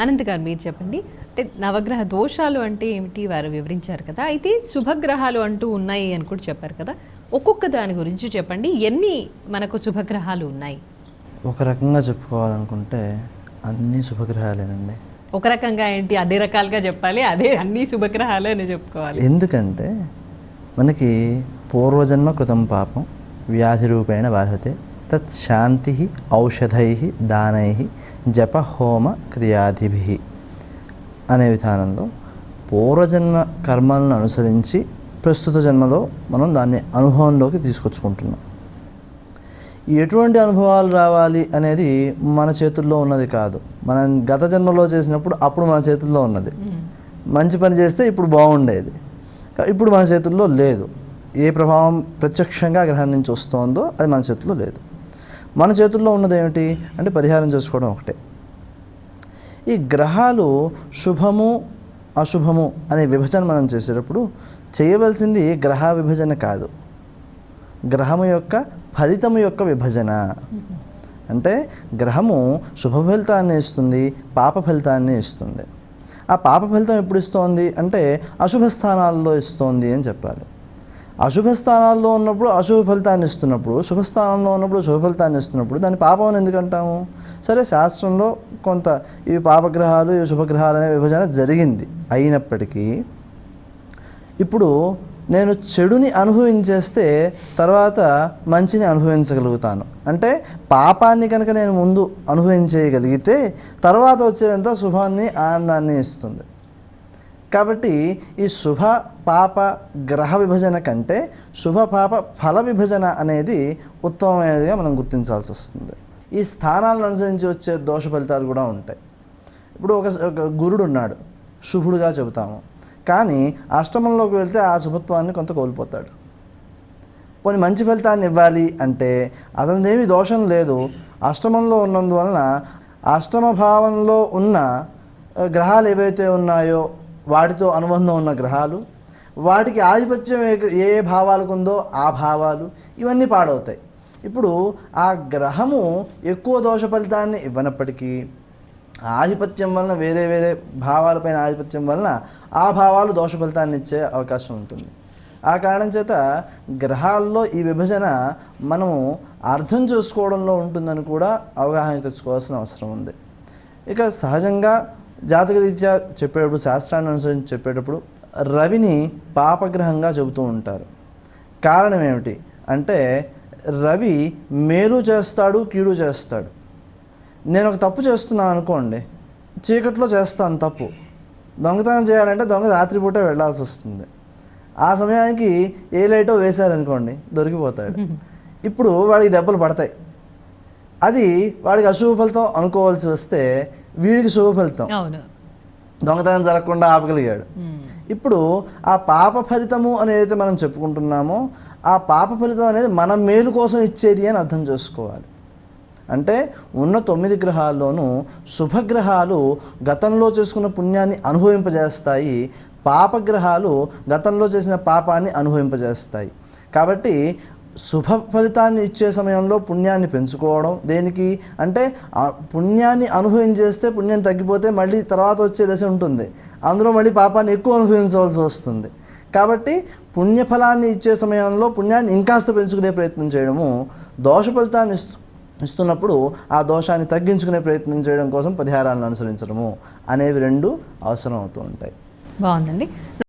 అనంత్ గారు మీరు చెప్పండి. అంటే నవగ్రహ దోషాలు అంటే ఏమిటి వారు వివరించారు కదా. అయితే శుభగ్రహాలు అంటూ ఉన్నాయి అని కూడా చెప్పారు కదా. ఒక్కొక్క దాని గురించి చెప్పండి. ఎన్ని మనకు శుభగ్రహాలు ఉన్నాయి? ఒక రకంగా చెప్పుకోవాలనుకుంటే అన్ని శుభగ్రహాలేనండి. ఒక రకంగా ఏంటి, అన్ని రకాలుగా చెప్పాలి, అదే అన్ని శుభగ్రహాలు అని చెప్పుకోవాలి. ఎందుకంటే మనకి పూర్వజన్మ కృతం పాపం వ్యాధి రూపేణ బాధతే తత్ శాంతి ఔషధై దానై జప హోమ క్రియాదిభి అనే విధానంలో పూర్వజన్మ కర్మలను అనుసరించి ప్రస్తుత జన్మలో మనం దాన్ని అనుభవంలోకి తీసుకొచ్చుకుంటున్నాం. ఎటువంటి అనుభవాలు రావాలి అనేది మన చేతుల్లో ఉన్నది కాదు. మనం గత జన్మలో చేసినప్పుడు అప్పుడు మన చేతుల్లో ఉన్నది. మంచి పని చేస్తే ఇప్పుడు బాగుండేది, ఇప్పుడు మన చేతుల్లో లేదు. ఏ ప్రభావం ప్రత్యక్షంగా గ్రహం నుంచి వస్తుందో అది మన చేతుల్లో లేదు. మన చేతుల్లో ఉన్నది ఏమిటి అంటే పరిహారం చేసుకోవడం ఒకటే. ఈ గ్రహాలు శుభము అశుభము అనే విభజన మనం చేసేటప్పుడు చేయవలసింది గ్రహ విభజన కాదు, గ్రహము యొక్క ఫలితము యొక్క విభజన. అంటే గ్రహము శుభ ఫలితాన్ని ఇస్తుంది, పాప ఫలితాన్ని ఇస్తుంది. ఆ పాప ఫలితం ఎప్పుడు ఇస్తోంది అంటే అశుభ స్థానాల్లో ఇస్తోంది అని చెప్పాలి. అశుభ స్థానాల్లో ఉన్నప్పుడు అశుభ ఫలితాన్ని ఇస్తున్నప్పుడు, శుభస్థానంలో ఉన్నప్పుడు శుభ ఫలితాన్ని ఇస్తున్నప్పుడు దాన్ని పాపం అని ఎందుకంటాము? సరే, శాస్త్రంలో కొంత ఇవి పాపగ్రహాలు ఇవి శుభగ్రహాలు అనే విభజన జరిగింది. అయినప్పటికీ ఇప్పుడు నేను చెడుని అనుభవించేస్తే తర్వాత మంచిని అనుభవించగలుగుతాను. అంటే పాపాన్ని కనుక నేను ముందు అనుభవించేయగలిగితే తర్వాత వచ్చేదంతా శుభాన్ని ఆనందాన్ని ఇస్తుంది. కాబట్టి ఈ శుభ పాప గ్రహ విభజన కంటే శుభ పాప ఫల విభజన అనేది ఉత్తమమైనదిగా మనం గుర్తించాల్సి వస్తుంది. ఈ స్థానాలను అనుసరించి వచ్చే దోష ఫలితాలు కూడా ఉంటాయి. ఇప్పుడు ఒక గురుడు ఉన్నాడు, శుభుడుగా చెబుతాము, కానీ అష్టమంలోకి వెళ్తే ఆ శుభత్వాన్ని కొంత కోల్పోతాడు. పోనీ మంచి ఫలితాన్ని ఇవ్వాలి అంటే అతనిదేమీ దోషం లేదు, అష్టమంలో ఉన్నందువలన అష్టమ భావంలో ఉన్న గ్రహాలు ఏవైతే ఉన్నాయో వాటితో అనుబంధం ఉన్న గ్రహాలు, వాటికి ఆధిపత్యం ఏ భావాలకు ఉందో ఆ భావాలు ఇవన్నీ పాడవుతాయి. ఇప్పుడు ఆ గ్రహము ఎక్కువ దోష ఫలితాన్ని ఇవ్వనప్పటికీ ఆధిపత్యం వలన వేరే వేరే భావాలపైన ఆధిపత్యం వలన ఆ భావాలు దోష ఫలితాన్ని ఇచ్చే అవకాశం ఉంటుంది. ఆ కారణం చేత గ్రహాల్లో ఈ విభజన మనము అర్థం చేసుకోవడంలో ఉంటుందని కూడా అవగాహన తెచ్చుకోవాల్సిన అవసరం ఉంది. ఇక సహజంగా జాతకరీత్యా చెప్పేటప్పుడు, శాస్త్రాన్ని అనుసరించి చెప్పేటప్పుడు రవిని పాపగ్రహంగా చెబుతూ ఉంటారు. కారణం ఏమిటి అంటే రవి మేలు చేస్తాడు, కీడు చేస్తాడు. నేను ఒక తప్పు చేస్తున్నాను అనుకోండి, చీకట్లో చేస్తాను తప్పు. దొంగతనం చేయాలంటే దొంగ రాత్రిపూట వెళ్ళాల్సి వస్తుంది. ఆ సమయానికి ఏ లైటో వేశారనుకోండి దొరికిపోతాడు. ఇప్పుడు వాడికి దెబ్బలు పడతాయి. అది వాడికి అశుభ ఫలితం అనుకోవాల్సి వస్తే వీడికి శుభ ఫలితం. దొంగతనం జరగకుండా ఆపగలిగాడు. ఇప్పుడు ఆ పాప ఫలితము అనేది మనం చెప్పుకుంటున్నామో ఆ పాప ఫలితం అనేది మన మేలు కోసం ఇచ్చేది అని అర్థం చేసుకోవాలి. అంటే ఉన్న 9 గ్రహాల్లోనూ శుభగ్రహాలు గతంలో చేసుకున్న పుణ్యాన్ని అనుభవింపజేస్తాయి, పాపగ్రహాలు గతంలో చేసిన పాపాన్ని అనుభవింపజేస్తాయి. కాబట్టి శుభ ఫలితాన్ని ఇచ్చే సమయంలో పుణ్యాన్ని పెంచుకోవడం దేనికి అంటే పుణ్యాన్ని అనుభవించేస్తే పుణ్యం తగ్గిపోతే మళ్ళీ తర్వాత వచ్చే దశ ఉంటుంది, అందులో మళ్ళీ పాపాన్ని ఎక్కువ అనుభవించవలసి వస్తుంది. కాబట్టి పుణ్యఫలాన్ని ఇచ్చే సమయంలో పుణ్యాన్ని ఇంకాస్త పెంచుకునే ప్రయత్నం చేయడము, దోష ఫలితాన్ని ఇస్తున్నప్పుడు ఆ దోషాన్ని తగ్గించుకునే ప్రయత్నం చేయడం కోసం పరిహారాలను అనుసరించడము అనేవి రెండు అవసరం అవుతూ ఉంటాయి. బాగుందండి.